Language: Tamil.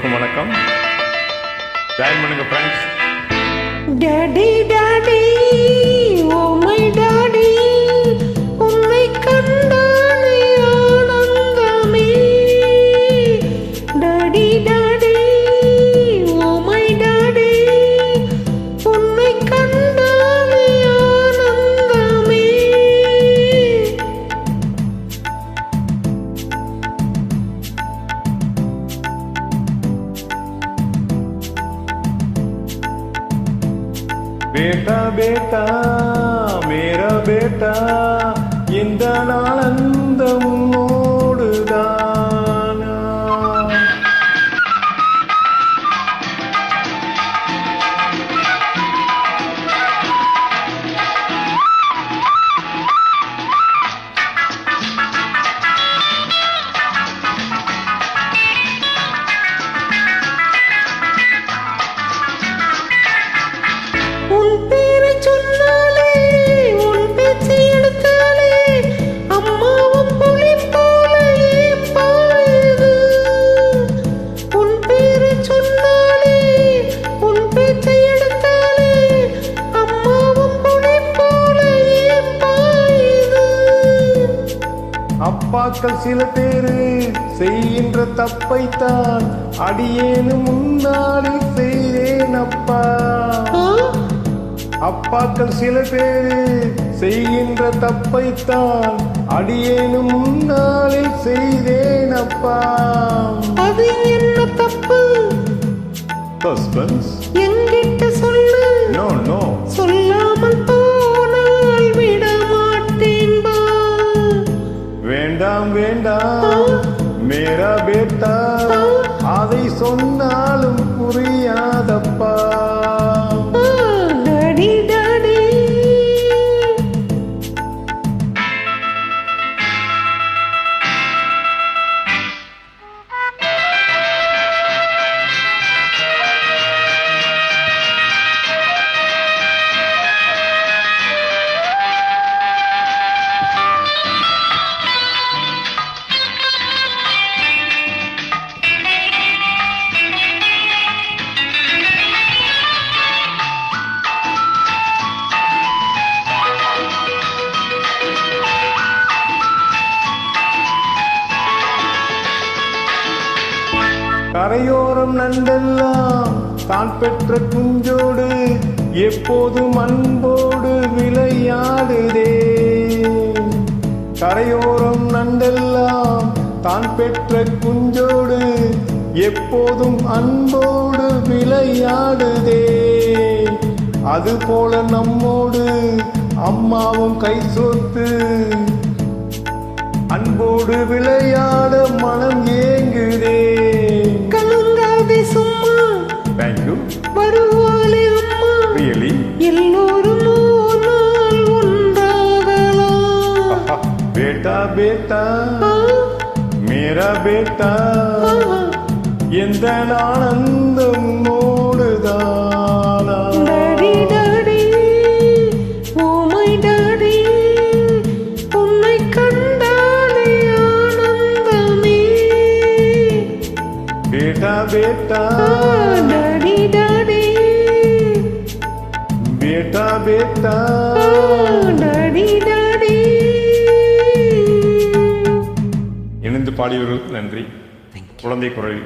எல்லோருக்கும் வணக்கம். ஜாயின் பண்ணுங்க friends. Daddy daddy oh my daddy உன்னை கண்டானே ஆனந்தமே. Daddy daddy oh my daddy உன்னை கண்டானே ஆனந்தமே. बेटा बेटा मेरा बेटा இந்த நாளந்தம் உன்னோடுதானா. உன் பேரை சொன்னாலே உன் பேச்சை எடுத்தாலே அம்மாவும் புலி போல ஏன் பாயுது. உன் பேரை சொன்னாலே உன் பேச்சை எடுத்தாலே அம்மாவும் புலி போல ஏன் பாயுது. அப்பாக்கள் சில பேரு செய்கின்ற தப்பைத்தான் அடியேனு முன்னாடி செய்தேன் அப்பா. அப்பாக்கள் சில பேரு செய்கின்ற தப்பைத்தான் அடியேனும் முன்னாளில் செய்தேன் அப்பா. அது என்ன தப்பு? சஸ்பென்ஸ் என்கிட்ட சொல்லு. நோ நோ சொல்லாமல் போனால் விட மாட்டேன் பா. வேண்டாம் வேண்டாம் மேரா பேட்டா அதை சொன்னாலும் புரியாதப்பா. டாடி டாடி கரையோரம் நண்டெல்லாம் தான் பெற்ற குஞ்சோடு எப்போதும் அன்போடு விளையாடுதே. கரையோரம் நண்டெல்லாம் தான் பெற்ற குஞ்சோடு எப்போதும் அன்போடு விளையாடுதே. அதுபோல நம்மோடு அம்மாவும் கை சோத்து அன்போடு விளையாட மனம் ஏங்குதே. கலங்காதே சும்மா. தேங்க்யூ. வருவாளே அம்மா. ரியலி எல்லோரும் நாள் ஒன்றாகலாம். बेटा बेटा मेरा बेटा எந்த ஆனந்தம் மோடுதானா. Daddy daddy oh my daddy உன்னை கண்டாலே ஆனந்தமே. बेटा बेटा டாடி டாடி बेटा बेटा டாடி டாடி. இணைந்து பாடியவர்களுக்கு நன்றி. குழந்தை குரல்